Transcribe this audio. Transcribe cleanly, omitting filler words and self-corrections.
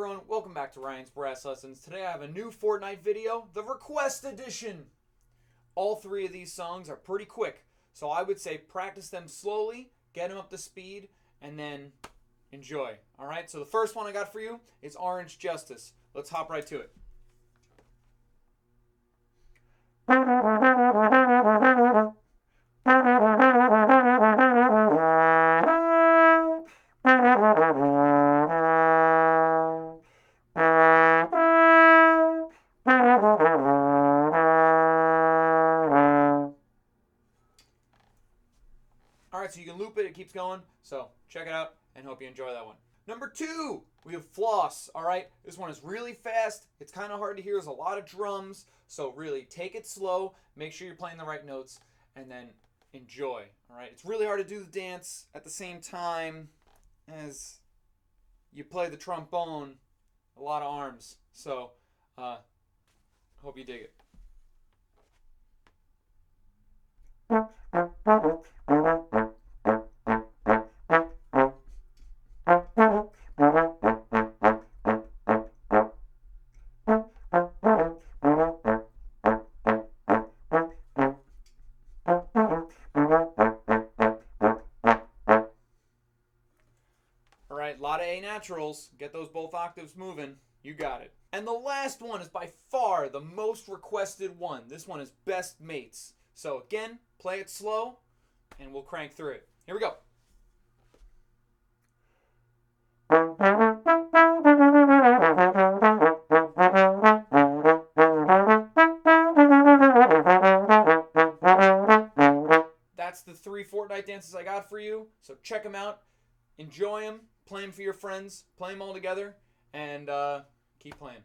everyone, welcome back to Ryan's Brass Lessons. Today I have a new Fortnite video, the Request Edition. All three of these songs are pretty quick, so I would say practice them slowly, get them up to speed, and then enjoy. Alright, so the first one I got for you is Orange Justice. Let's hop right to it. Alright, so you can loop it keeps going. So check it out and hope you enjoy that one. Number 2, we have Floss. Alright, this one is really fast. It's kind of hard to hear. There's a lot of drums. So really take it slow. Make sure you're playing the right notes. And then enjoy. Alright, it's really hard to do the dance at the same time as you play the trombone. A lot of arms. So, hope you dig it. Alright, a lot of A naturals. Get those both octaves moving. You got it. And the last one is by far the most requested one. This one is Best Mates. So again, play it slow and we'll crank through it. Here we go. That's the 3 Fortnite dances I got for you. So check them out. Enjoy them. Play them for your friends. Play them all together. And keep playing.